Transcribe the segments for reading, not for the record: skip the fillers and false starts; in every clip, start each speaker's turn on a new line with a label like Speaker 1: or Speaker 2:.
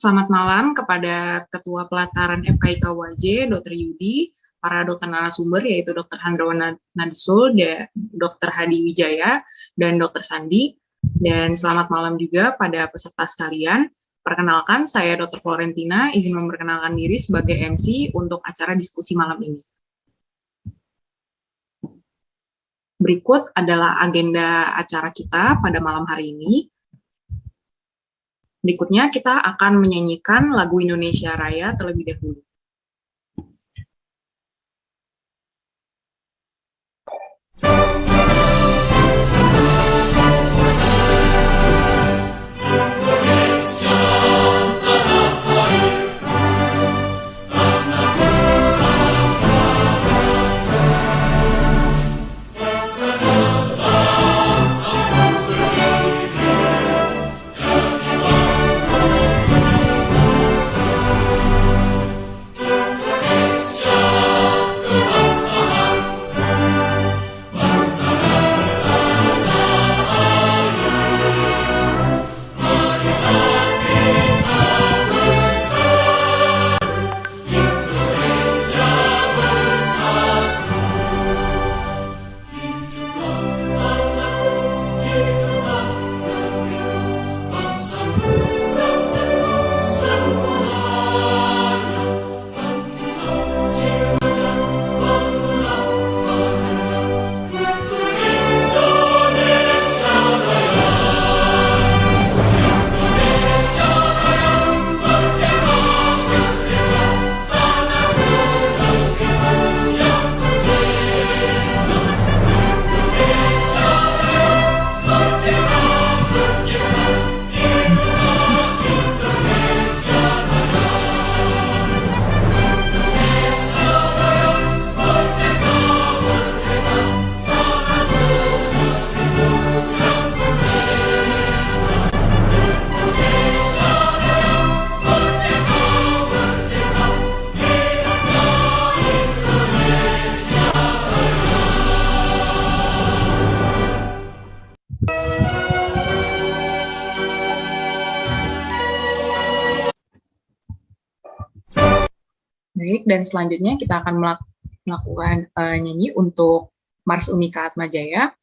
Speaker 1: Selamat malam kepada Ketua Pelataran FKIK UAJ, Dr. Yudi, para dokter narasumber yaitu Dr. Handrawan Nadesul, Dr. Hadi Wijaya, dan Dr. Sandi. Dan selamat malam juga pada peserta sekalian. Perkenalkan, saya Dr. Florentina, izin memperkenalkan diri sebagai MC untuk acara diskusi malam ini. Berikut adalah agenda acara kita pada malam hari ini. Berikutnya kita akan menyanyikan lagu Indonesia Raya terlebih dahulu. Baik, dan selanjutnya kita akan melakukan nyanyi untuk Mars Unika Atmajaya.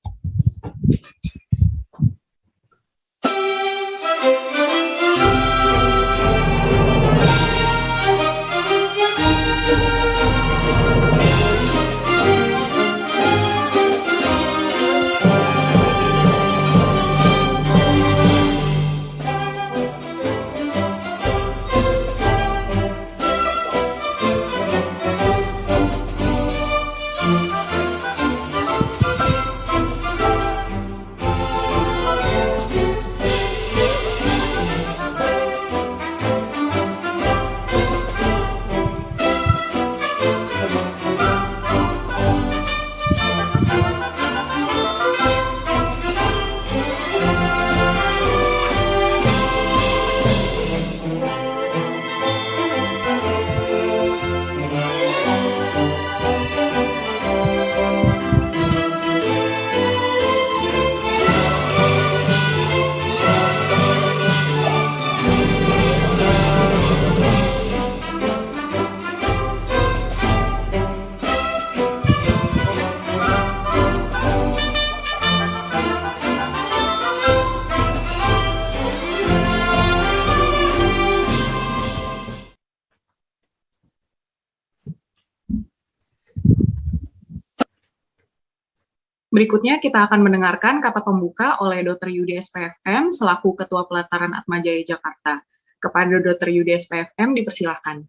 Speaker 1: Berikutnya kita akan mendengarkan kata pembuka oleh Dr. Yudi SPFM selaku Ketua Pelataran Atmajaya Jakarta. Kepada Dr. Yudi SPFM dipersilahkan.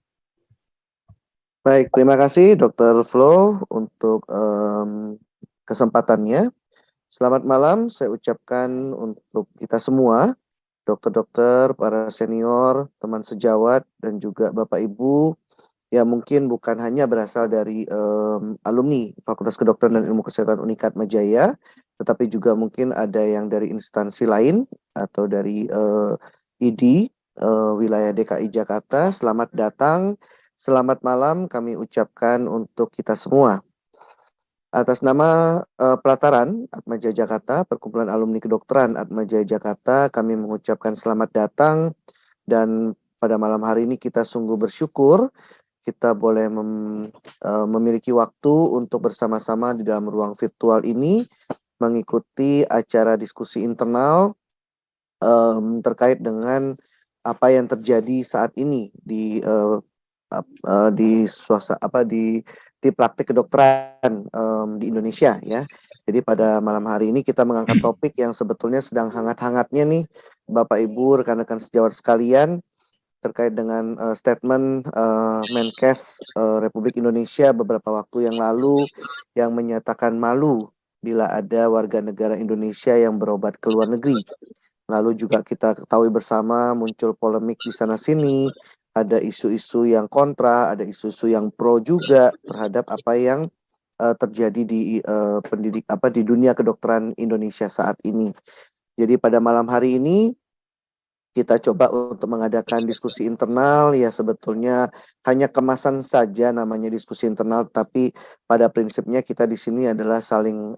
Speaker 2: Baik, terima kasih Dr. Flo untuk kesempatannya. Selamat malam saya ucapkan untuk kita semua, dokter-dokter, para senior, teman sejawat, dan juga Bapak Ibu yang mungkin bukan hanya berasal dari alumni Fakultas Kedokteran dan Ilmu Kesehatan Unika Atmajaya, tetapi juga mungkin ada yang dari instansi lain atau dari ID wilayah DKI Jakarta. Selamat datang, selamat malam kami ucapkan untuk kita semua. Atas nama Pelataran Atmajaya Jakarta, Perkumpulan Alumni Kedokteran Atmajaya Jakarta, kami mengucapkan selamat datang dan pada malam hari ini kita sungguh bersyukur kita boleh memiliki waktu untuk bersama-sama di dalam ruang virtual ini mengikuti acara diskusi internal terkait dengan apa yang terjadi saat ini di suasana di praktik kedokteran di Indonesia ya. Jadi pada malam hari ini kita mengangkat topik yang sebetulnya sedang hangat-hangatnya nih Bapak Ibu rekan-rekan sejawat sekalian terkait dengan statement Menkes Republik Indonesia beberapa waktu yang lalu yang menyatakan malu bila ada warga negara Indonesia yang berobat ke luar negeri. Lalu juga kita ketahui bersama muncul polemik di sana-sini, ada isu-isu yang kontra, ada isu-isu yang pro juga terhadap apa yang terjadi di dunia kedokteran Indonesia saat ini. Jadi pada malam hari ini kita coba untuk mengadakan diskusi internal ya sebetulnya hanya kemasan saja namanya diskusi internal tapi pada prinsipnya kita di sini adalah saling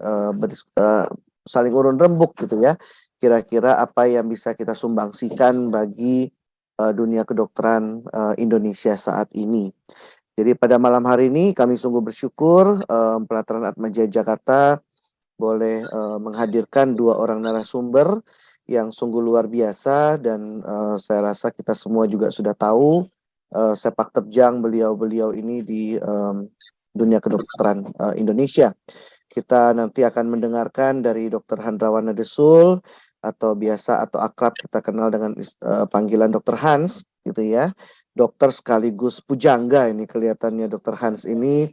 Speaker 2: urun rembuk gitu ya. Kira-kira apa yang bisa kita sumbangsikan bagi dunia kedokteran Indonesia saat ini. Jadi pada malam hari ini kami sungguh bersyukur Pelataran Atmajaya Jakarta boleh menghadirkan 2 orang narasumber yang sungguh luar biasa dan saya rasa kita semua juga sudah tahu sepak terjang beliau-beliau ini di dunia kedokteran Indonesia. Kita nanti akan mendengarkan dari Dr. Handrawan Nadesul atau biasa atau akrab kita kenal dengan panggilan Dr. Hans gitu ya. Dokter sekaligus pujangga ini kelihatannya Dr. Hans ini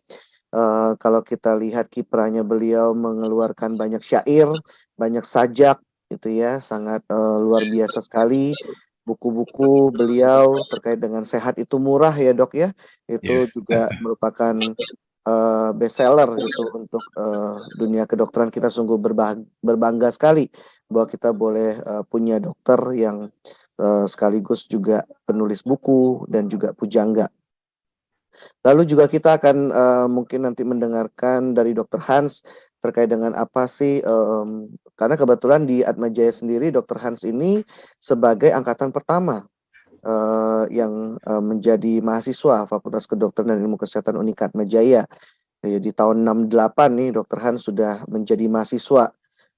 Speaker 2: kalau kita lihat kiprahnya beliau mengeluarkan banyak syair, banyak sajak gitu ya, sangat luar biasa sekali. Buku-buku beliau terkait dengan sehat itu murah ya Dok ya, itu juga merupakan bestseller gitu untuk dunia kedokteran. Kita sungguh berbangga sekali bahwa kita boleh punya dokter yang sekaligus juga penulis buku dan juga pujangga. Lalu juga kita akan mungkin nanti mendengarkan dari Dr. Hans terkait dengan apa sih, karena kebetulan di Atmajaya sendiri Dr. Hans ini sebagai angkatan pertama yang menjadi mahasiswa Fakultas Kedokteran dan Ilmu Kesehatan Unika Atmajaya. Ya, di tahun 68 nih Dr. Hans sudah menjadi mahasiswa.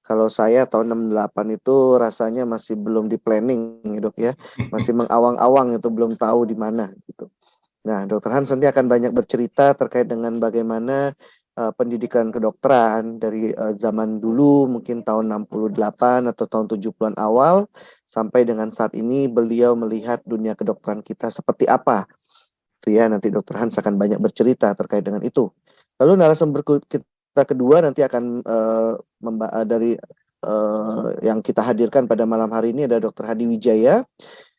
Speaker 2: Kalau saya tahun 68 itu rasanya masih belum di planning ya Dok ya, masih mengawang-awang itu belum tahu di mana gitu. Nah, Dr. Hans nanti akan banyak bercerita terkait dengan bagaimana pendidikan kedokteran dari zaman dulu mungkin tahun 68 atau tahun 70-an awal sampai dengan saat ini beliau melihat dunia kedokteran kita seperti apa. Itu ya, nanti Dr. Hans akan banyak bercerita terkait dengan itu. Lalu narasumber kita kedua nanti akan dari yang kita hadirkan pada malam hari ini ada Dr. Hadi Wijaya.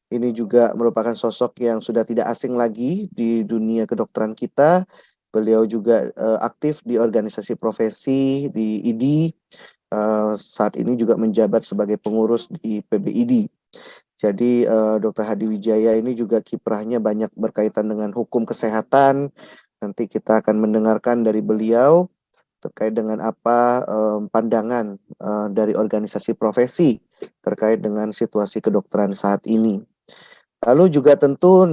Speaker 2: Ini juga merupakan sosok yang sudah tidak asing lagi di dunia kedokteran kita. Beliau juga aktif di organisasi profesi di IDI. Saat ini juga menjabat sebagai pengurus di PBID. Jadi Dr. Hadi Wijaya ini juga kiprahnya banyak berkaitan dengan hukum kesehatan. Nanti kita akan mendengarkan dari beliau terkait dengan apa pandangan dari organisasi profesi terkait dengan situasi kedokteran saat ini. Lalu juga tentu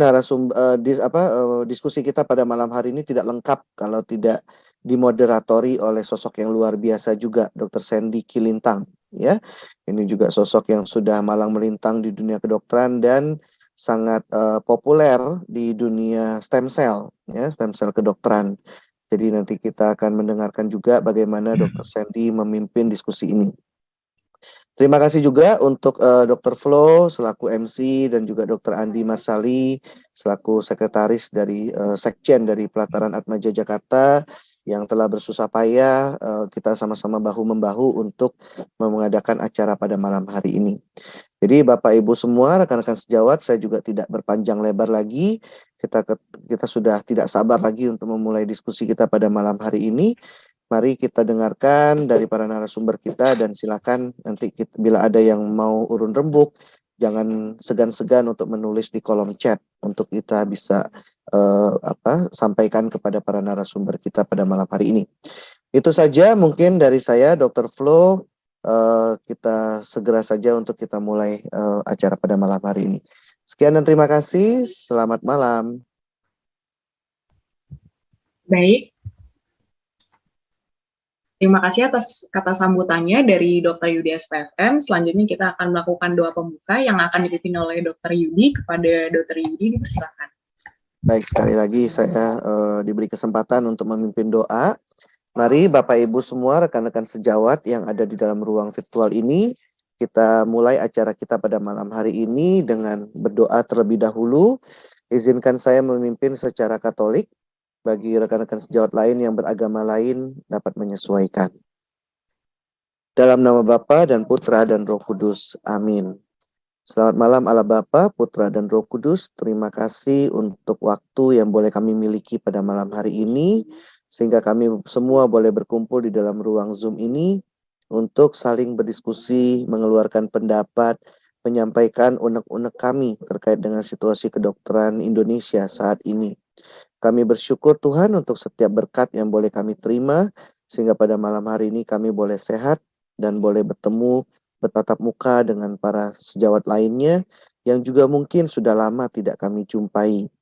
Speaker 2: diskusi kita pada malam hari ini tidak lengkap kalau tidak dimoderatori oleh sosok yang luar biasa juga, Dr. Sandy Kilintang. Ya, ini juga sosok yang sudah malang melintang di dunia kedokteran dan sangat populer di dunia stem cell, ya, stem cell kedokteran. Jadi nanti kita akan mendengarkan juga bagaimana Dr. Sandy memimpin diskusi ini. Terima kasih juga untuk Dr. Flo selaku MC dan juga Dr. Andi Marsali selaku sekretaris dari Sekjen dari Pelataran Atmajaya Jakarta yang telah bersusah payah kita sama-sama bahu-membahu untuk mengadakan acara pada malam hari ini. Jadi Bapak Ibu semua, rekan-rekan sejawat, saya juga tidak berpanjang lebar lagi. Kita sudah tidak sabar lagi untuk memulai diskusi kita pada malam hari ini. Mari kita dengarkan dari para narasumber kita dan silakan nanti bila ada yang mau urun rembuk, jangan segan-segan untuk menulis di kolom chat untuk kita bisa sampaikan kepada para narasumber kita pada malam hari ini. Itu saja mungkin dari saya, Dr. Flo. Kita segera saja untuk kita mulai acara pada malam hari ini. Sekian dan terima kasih. Selamat malam.
Speaker 1: Baik. Terima kasih atas kata sambutannya dari Dr. Yudi SPFM. Selanjutnya kita akan melakukan doa pembuka yang akan dipimpin oleh Dr. Yudi. Kepada Dr. Yudi, dipersilakan.
Speaker 2: Baik, sekali lagi saya diberi kesempatan untuk memimpin doa. Mari Bapak Ibu semua, rekan-rekan sejawat yang ada di dalam ruang virtual ini, kita mulai acara kita pada malam hari ini dengan berdoa terlebih dahulu. Izinkan saya memimpin secara Katolik, bagi rekan-rekan sejawat lain yang beragama lain dapat menyesuaikan. Dalam nama Bapa dan Putra dan Roh Kudus. Amin. Selamat malam Allah Bapa, Putra dan Roh Kudus. Terima kasih untuk waktu yang boleh kami miliki pada malam hari ini, sehingga kami semua boleh berkumpul di dalam ruang Zoom ini untuk saling berdiskusi, mengeluarkan pendapat, menyampaikan unek-unek kami terkait dengan situasi kedokteran Indonesia saat ini. Kami bersyukur Tuhan untuk setiap berkat yang boleh kami terima, sehingga pada malam hari ini kami boleh sehat dan boleh bertemu bertatap muka dengan para sejawat lainnya yang juga mungkin sudah lama tidak kami jumpai.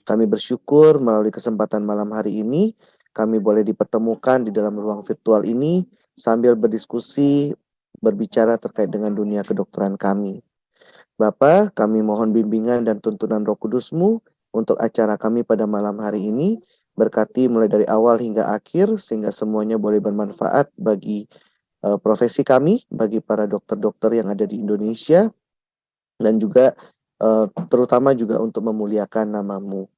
Speaker 2: Kami bersyukur melalui kesempatan malam hari ini, kami boleh dipertemukan di dalam ruang virtual ini sambil berdiskusi, berbicara terkait dengan dunia kedokteran kami. Bapa, kami mohon bimbingan dan tuntunan Roh Kudus-Mu untuk acara kami pada malam hari ini. Berkati mulai dari awal hingga akhir, sehingga semuanya boleh bermanfaat bagi profesi kami, bagi para dokter-dokter yang ada di Indonesia, dan juga terutama juga untuk memuliakan nama-Mu.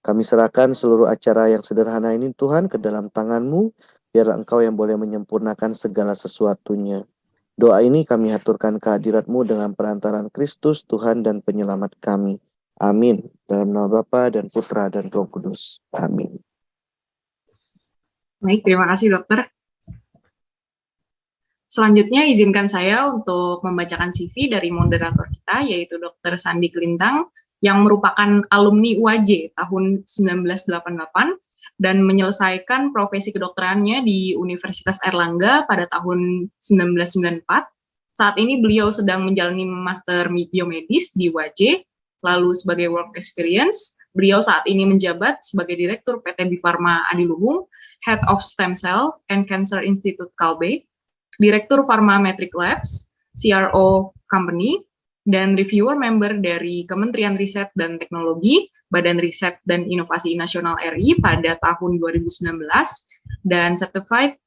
Speaker 2: Kami serahkan seluruh acara yang sederhana ini Tuhan ke dalam tangan-Mu, biarlah Engkau yang boleh menyempurnakan segala sesuatunya. Doa ini kami haturkan kehadirat-Mu dengan perantaran Kristus, Tuhan dan Penyelamat kami. Amin. Dalam nama Bapa dan Putra dan Roh Kudus. Amin.
Speaker 1: Baik, terima kasih dokter. Selanjutnya izinkan saya untuk membacakan CV dari moderator kita, yaitu Dr. Sandi Kelintang, yang merupakan alumni UAJ tahun 1988 dan menyelesaikan profesi kedokterannya di Universitas Airlangga pada tahun 1994. Saat ini beliau sedang menjalani Master Biomedis di UAJ, lalu sebagai work experience, beliau saat ini menjabat sebagai Direktur PT Bio Farma Adiluhung, Head of Stem Cell and Cancer Institute Kalbe, Direktur Pharmametric Labs, CRO Company, dan reviewer member dari Kementerian Riset dan Teknologi, Badan Riset dan Inovasi Nasional RI pada tahun 2019, dan Certified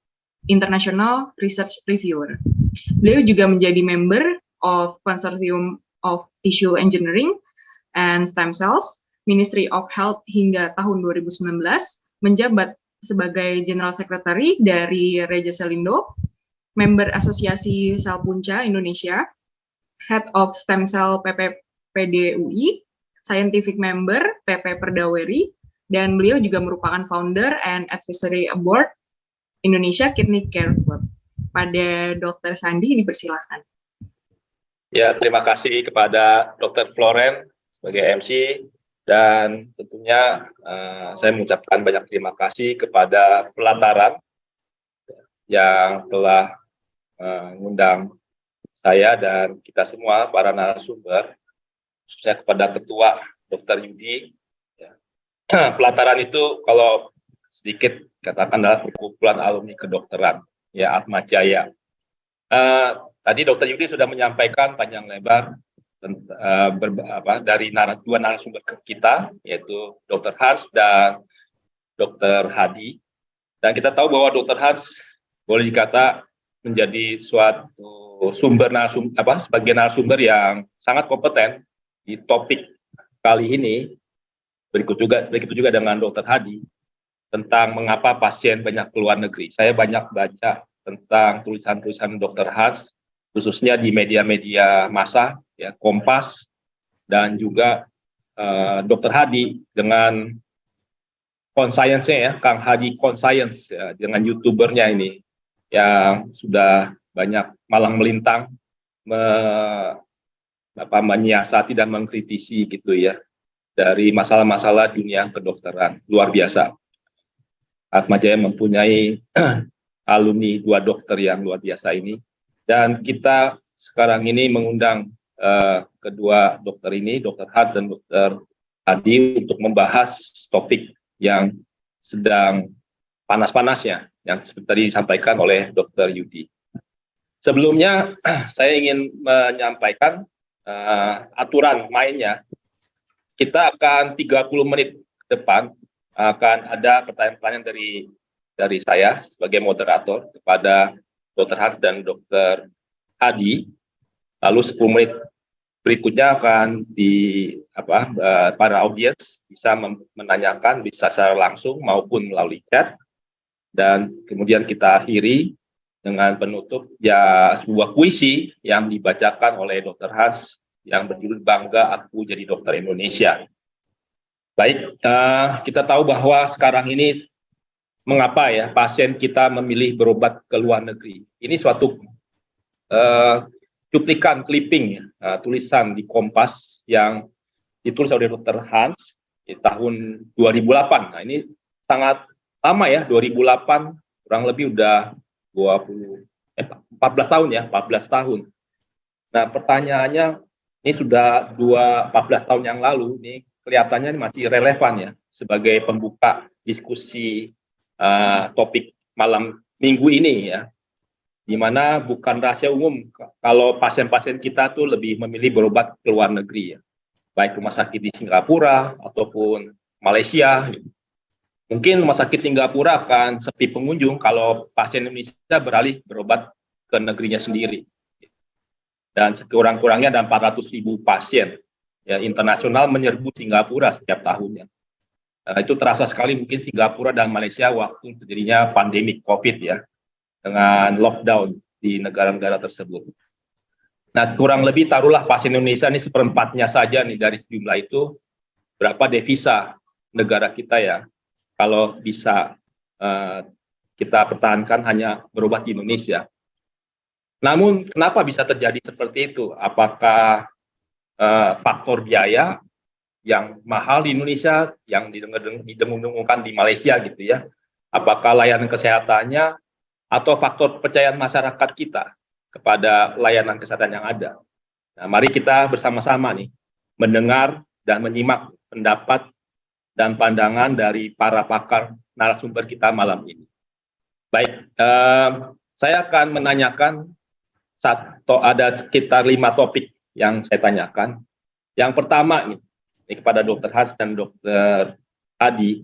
Speaker 1: International Research Reviewer. Beliau juga menjadi member of Consortium of Tissue Engineering and Stem Cells, Ministry of Health hingga tahun 2019, menjabat sebagai General Secretary dari Reja Selindo, member Asosiasi Sel Punca Indonesia, Head of Stem Cell PPPD UI, Scientific Member PP Perdaweri, dan beliau juga merupakan Founder and Advisory Board Indonesia Kidney Care Club. Pada Dr. Sandi, dipersilakan.
Speaker 3: Ya, terima kasih kepada Dr. Floren sebagai MC, dan tentunya saya mengucapkan banyak terima kasih kepada pelataran yang telah mengundang saya dan kita semua, para narasumber, khususnya kepada Ketua Dr. Yudi. Ya. Pelataran itu kalau sedikit katakan adalah perkumpulan alumni kedokteran, ya, Atma Jaya. Tadi Dr. Yudi sudah menyampaikan panjang lebar dari dua narasumber kita, yaitu Dr. Hans dan Dr. Hadi. Dan kita tahu bahwa Dr. Hans boleh dikata menjadi suatu sebagai narasumber yang sangat kompeten di topik kali ini. Begitu juga dengan Dr. Hadi tentang mengapa pasien banyak keluar negeri. Saya banyak baca tentang tulisan-tulisan Dr. Hans, khususnya di media-media massa, ya, Kompas, dan juga Dr. Hadi dengan Conscience-nya, ya, Kang Hadi Conscience, ya, dengan YouTubernya ini yang sudah banyak malang melintang menyiasati dan mengkritisi gitu ya dari masalah-masalah dunia kedokteran. Luar biasa. Atma Jaya mempunyai alumni 2 dokter yang luar biasa ini, dan kita sekarang ini mengundang kedua dokter ini, Dr. Hans dan Dr. Hadi, untuk membahas topik yang sedang panas-panasnya, yang seperti tadi disampaikan oleh Dr. Yudi. Sebelumnya, saya ingin menyampaikan aturan mainnya. Kita akan 30 menit ke depan, akan ada pertanyaan-pertanyaan dari saya sebagai moderator kepada Dr. Hans dan Dr. Hadi. Lalu 10 menit berikutnya akan para audiens bisa menanyakan, bisa secara langsung maupun melalui chat, dan kemudian kita akhiri dengan penutup sebuah puisi yang dibacakan oleh Dr. Hans yang berjudul Bangga Aku Jadi Dokter Indonesia. Baik, kita tahu bahwa sekarang ini mengapa ya pasien kita memilih berobat ke luar negeri. Ini suatu cuplikan clipping tulisan di Kompas yang ditulis oleh Dr. Hans di tahun 2008. Nah, ini sangat lama ya, 2008 kurang lebih udah 14 tahun ya, 14 tahun. Nah, pertanyaannya ini sudah 14 tahun yang lalu, ini kelihatannya masih relevan ya sebagai pembuka diskusi topik malam minggu ini ya, di mana bukan rahasia umum kalau pasien-pasien kita tuh lebih memilih berobat ke luar negeri ya, baik rumah sakit di Singapura ataupun Malaysia. Mungkin rumah sakit Singapura akan sepi pengunjung kalau pasien Indonesia beralih berobat ke negerinya sendiri. Dan sekurang-kurangnya ada 400.000 pasien ya internasional menyerbu Singapura setiap tahunnya. Itu terasa sekali mungkin Singapura dan Malaysia waktu terjadinya pandemi COVID ya, dengan lockdown di negara-negara tersebut. Nah, kurang lebih taruhlah pasien Indonesia ini seperempatnya saja nih dari sejumlah itu, berapa devisa negara kita ya, kalau bisa kita pertahankan hanya berobat di Indonesia. Namun, kenapa bisa terjadi seperti itu? Apakah faktor biaya yang mahal di Indonesia, yang didengung-dengungkan di Malaysia gitu ya? Apakah layanan kesehatannya, atau faktor kepercayaan masyarakat kita kepada layanan kesehatan yang ada? Nah, mari kita bersama-sama nih mendengar dan menyimak pendapat dan pandangan dari para pakar narasumber kita malam ini. Baik, saya akan menanyakan ada sekitar 5 topik yang saya tanyakan. Yang pertama ini kepada Dr. Hans dan Dr. Hadi.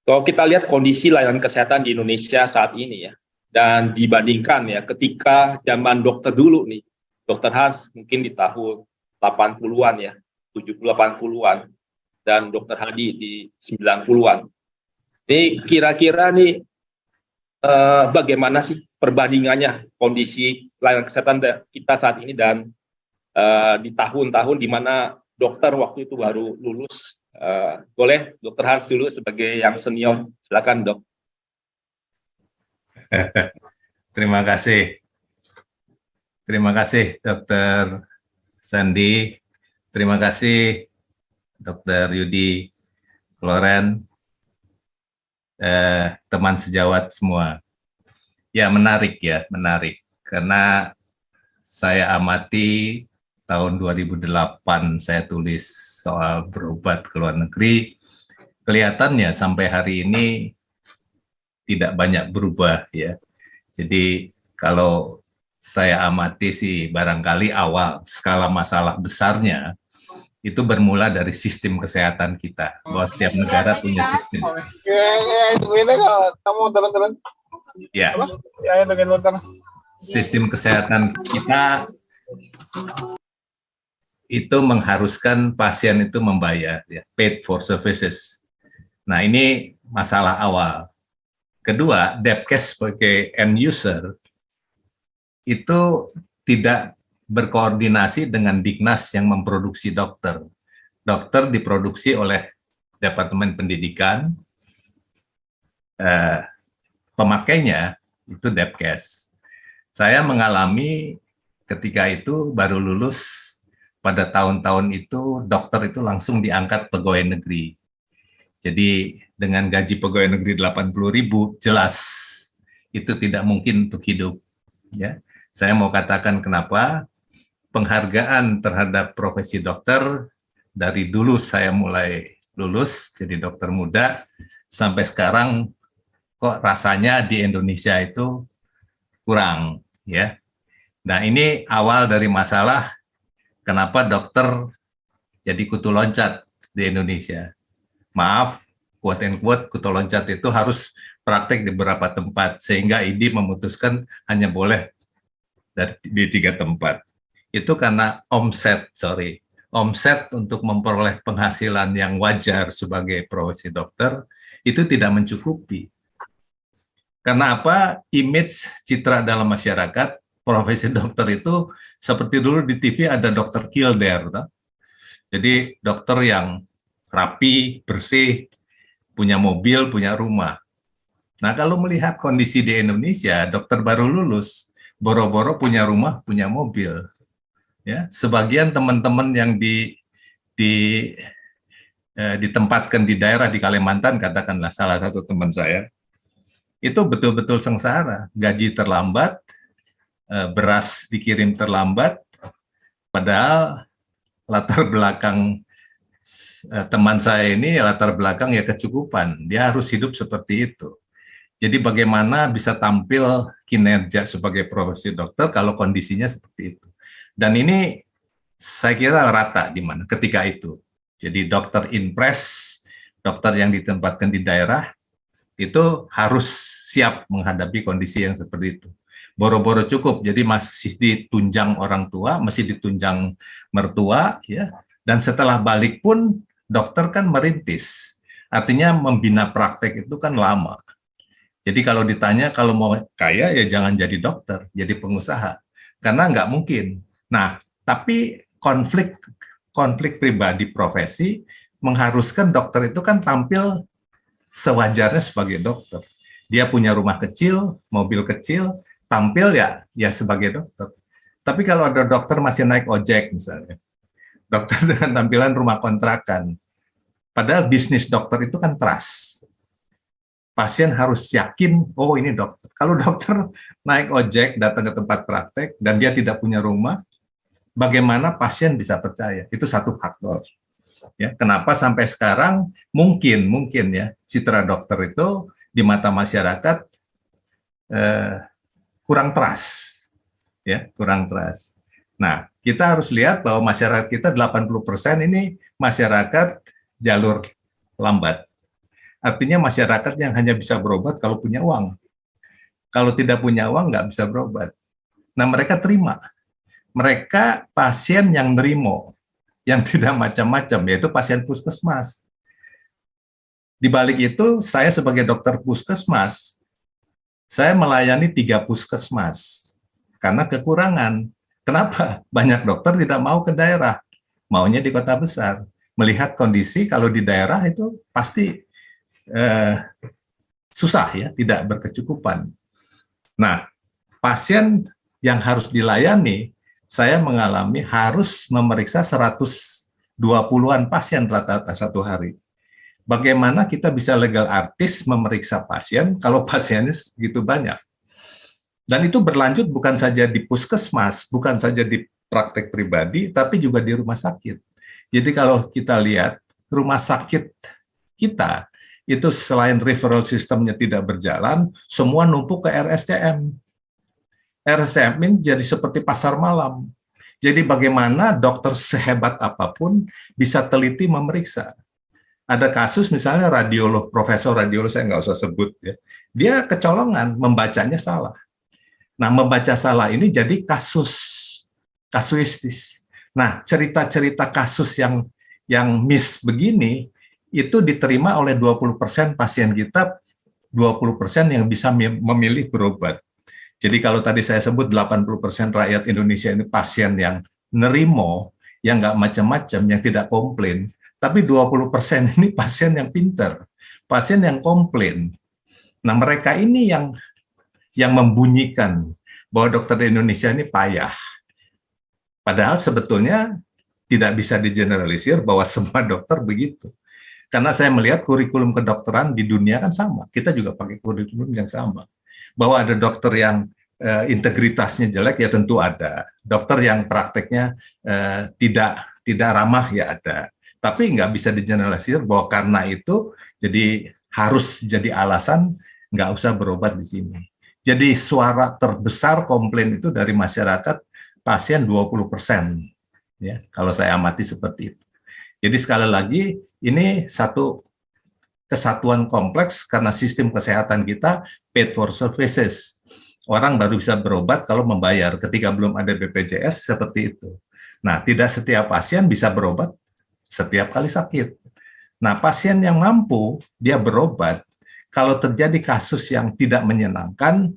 Speaker 3: Kalau kita lihat kondisi layanan kesehatan di Indonesia saat ini ya, dan dibandingkan ya ketika zaman dokter dulu nih, Dr. Hans mungkin di tahun 80-an ya, 70-80-an, dan Dr. Hadi di 90-an. Ini kira-kira nih bagaimana sih perbandingannya kondisi layanan kesehatan kita saat ini dan di tahun-tahun di mana dokter waktu itu baru lulus. Boleh Dr. Hans dulu sebagai yang senior, silakan Dok.
Speaker 4: Terima kasih. Terima kasih Dr. Sandi. Terima kasih Dr. Yudi, Loren, teman sejawat semua. Ya, menarik ya, menarik. Karena saya amati tahun 2008 saya tulis soal berobat ke luar negeri. Kelihatannya sampai hari ini tidak banyak berubah ya. Jadi kalau saya amati sih barangkali awal skala masalah besarnya itu bermula dari sistem kesehatan kita. Bahwa setiap negara punya sistem. Ya. Sistem kesehatan kita itu mengharuskan pasien itu membayar ya, paid for services. Nah, ini masalah awal. Kedua, Depkes sebagai end user itu tidak berkoordinasi dengan Dignas yang memproduksi dokter. Dokter diproduksi oleh Departemen Pendidikan, pemakainya itu Depkes. Saya mengalami ketika itu baru lulus, pada tahun-tahun itu dokter itu langsung diangkat pegawai negeri. Jadi dengan gaji pegawai negeri 80.000 jelas itu tidak mungkin untuk hidup. Ya, saya mau katakan kenapa. penghargaan terhadap profesi dokter dari dulu saya mulai lulus jadi dokter muda sampai sekarang kok rasanya di Indonesia itu kurang ya. Nah, ini awal dari masalah kenapa dokter jadi kutu loncat di Indonesia. Maaf, quote and quote kutu loncat itu harus praktek di beberapa tempat sehingga ID memutuskan hanya boleh di 3 tempat. Itu karena omset untuk memperoleh penghasilan yang wajar sebagai profesi dokter itu tidak mencukupi. Karena apa? Image citra dalam masyarakat profesi dokter itu seperti dulu di TV ada dokter Kildare, tak? Jadi dokter yang rapi, bersih, punya mobil, punya rumah. Nah, kalau melihat kondisi di Indonesia, dokter baru lulus, boro-boro punya rumah, punya mobil. Ya, sebagian teman-teman yang ditempatkan di daerah di Kalimantan, katakanlah salah satu teman saya, itu betul-betul sengsara, gaji terlambat, beras dikirim terlambat, padahal latar belakang teman saya ini latar belakang ya kecukupan, dia harus hidup seperti itu. Jadi bagaimana bisa tampil kinerja sebagai profesi dokter kalau kondisinya seperti itu. Dan ini saya kira rata di mana ketika itu. Jadi dokter impres, dokter yang ditempatkan di daerah, itu harus siap menghadapi kondisi yang seperti itu. Boro-boro cukup, jadi masih ditunjang orang tua, masih ditunjang mertua, ya. Dan setelah balik pun dokter kan merintis. Artinya membina praktek itu kan lama. Jadi kalau ditanya kalau mau kaya ya jangan jadi dokter, jadi pengusaha. Karena nggak mungkin. Nah, tapi konflik pribadi profesi mengharuskan dokter itu kan tampil sewajarnya sebagai dokter. Dia punya rumah kecil, mobil kecil, tampil ya sebagai dokter. Tapi kalau ada dokter masih naik ojek misalnya, dokter dengan tampilan rumah kontrakan, padahal bisnis dokter itu kan trust. Pasien harus yakin, oh ini dokter. Kalau dokter naik ojek, datang ke tempat praktek, dan dia tidak punya rumah, bagaimana pasien bisa percaya? Itu satu faktor. Ya, kenapa sampai sekarang mungkin ya citra dokter itu di mata masyarakat kurang trust, ya kurang trust. Nah, kita harus lihat bahwa masyarakat kita 80% ini masyarakat jalur lambat. Artinya masyarakat yang hanya bisa berobat kalau punya uang. Kalau tidak punya uang nggak bisa berobat. Nah, mereka terima. Mereka pasien yang nerimo, yang tidak macam-macam, yaitu pasien puskesmas. Di balik itu, saya sebagai dokter puskesmas, saya melayani 3 puskesmas karena kekurangan. Kenapa? Banyak dokter tidak mau ke daerah, maunya di kota besar. Melihat kondisi kalau di daerah itu pasti susah ya, tidak berkecukupan. Nah, pasien yang harus dilayani, saya mengalami harus memeriksa 120-an pasien rata-rata satu hari. Bagaimana kita bisa legal artis memeriksa pasien kalau pasiennya segitu banyak? Dan itu berlanjut bukan saja di puskesmas, bukan saja di praktek pribadi, tapi juga di rumah sakit. Jadi kalau kita lihat rumah sakit kita, itu selain referral sistemnya tidak berjalan, semua numpuk ke RSCM. RSCM ini jadi seperti pasar malam. Jadi bagaimana dokter sehebat apapun bisa teliti memeriksa. Ada kasus misalnya profesor radiolog, saya nggak usah sebut ya, dia kecolongan, membacanya salah. Nah, membaca salah ini jadi kasuistis. Nah, cerita-cerita kasus yang miss begini, itu diterima oleh 20% pasien kita, 20% yang bisa memilih berobat. Jadi kalau tadi saya sebut 80% rakyat Indonesia ini pasien yang nerimo, yang nggak macam-macam, yang tidak komplain, tapi 20% ini pasien yang pinter, pasien yang komplain. Nah, mereka ini yang membunyikan bahwa dokter di Indonesia ini payah. Padahal sebetulnya tidak bisa digeneralisir bahwa semua dokter begitu. Karena saya melihat kurikulum kedokteran di dunia kan sama. Kita juga pakai kurikulum yang sama. Bahwa ada dokter yang integritasnya jelek, ya tentu ada. Dokter yang prakteknya tidak ramah, ya ada. Tapi nggak bisa digeneralisir bahwa karena itu jadi harus jadi alasan nggak usah berobat di sini. Jadi suara terbesar komplain itu dari masyarakat pasien 20%. Ya, kalau saya amati seperti itu. Jadi sekali lagi ini satu kesatuan kompleks karena sistem kesehatan kita paid for services. Orang baru bisa berobat kalau membayar. Ketika belum ada BPJS seperti itu. Nah, tidak setiap pasien bisa berobat setiap kali sakit. Nah, pasien yang mampu dia berobat kalau terjadi kasus yang tidak menyenangkan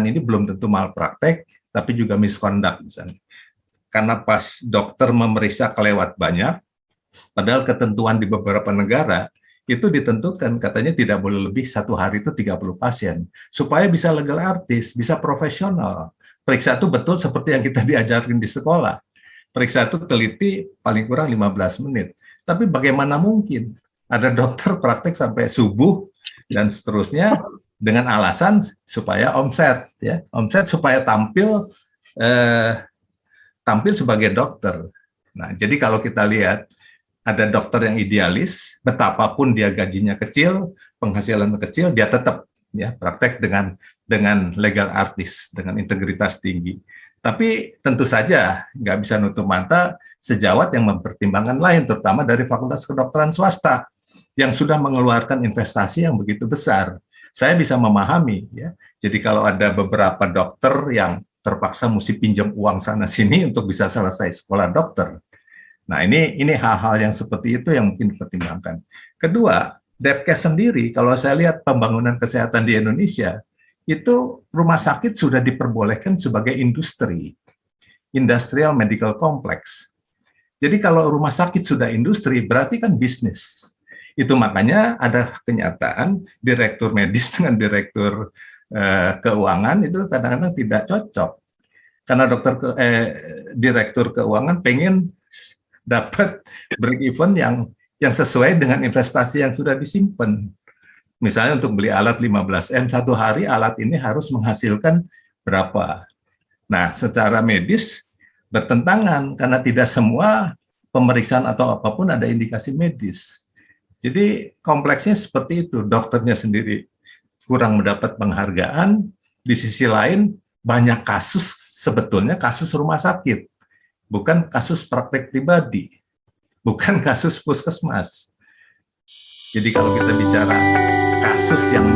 Speaker 4: ini belum tentu malpraktek, tapi juga misconduct misalnya. Karena pas dokter memeriksa kelewat banyak, padahal ketentuan di beberapa negara itu ditentukan katanya tidak boleh lebih satu hari itu 30 pasien. Supaya bisa legal artis, bisa profesional. Periksa itu betul seperti yang kita diajarin di sekolah. Periksa itu teliti paling kurang 15 menit. Tapi bagaimana mungkin ada dokter praktek sampai subuh dan seterusnya dengan alasan supaya omset, ya, omset supaya tampil sebagai dokter. Nah, jadi kalau kita lihat ada dokter yang idealis, betapapun dia gajinya kecil, penghasilan kecil, dia tetap ya praktek dengan legal artis, dengan integritas tinggi. Tapi tentu saja nggak bisa nutup mata sejawat yang mempertimbangkan lain, terutama dari Fakultas Kedokteran swasta yang sudah mengeluarkan investasi yang begitu besar. Saya bisa memahami, ya. Jadi kalau ada beberapa dokter yang terpaksa mesti pinjam uang sana sini untuk bisa selesai sekolah dokter. Nah, ini hal-hal yang seperti itu yang mungkin dipertimbangkan. Kedua, Depkes sendiri, kalau saya lihat pembangunan kesehatan di Indonesia, itu rumah sakit sudah diperbolehkan sebagai industri, industrial medical complex. Jadi kalau rumah sakit sudah industri, berarti kan bisnis. Itu makanya ada kenyataan direktur medis dengan direktur keuangan itu kadang-kadang tidak cocok. Karena direktur keuangan pengen dapat break even yang sesuai dengan investasi yang sudah disimpan. Misalnya untuk beli alat 15M, satu hari alat ini harus menghasilkan berapa. Nah, secara medis bertentangan karena tidak semua pemeriksaan atau apapun ada indikasi medis. Jadi kompleksnya seperti itu, dokternya sendiri kurang mendapat penghargaan, di sisi lain banyak kasus sebetulnya kasus rumah sakit, bukan kasus praktek pribadi, bukan kasus puskesmas. Jadi kalau kita bicara kasus yang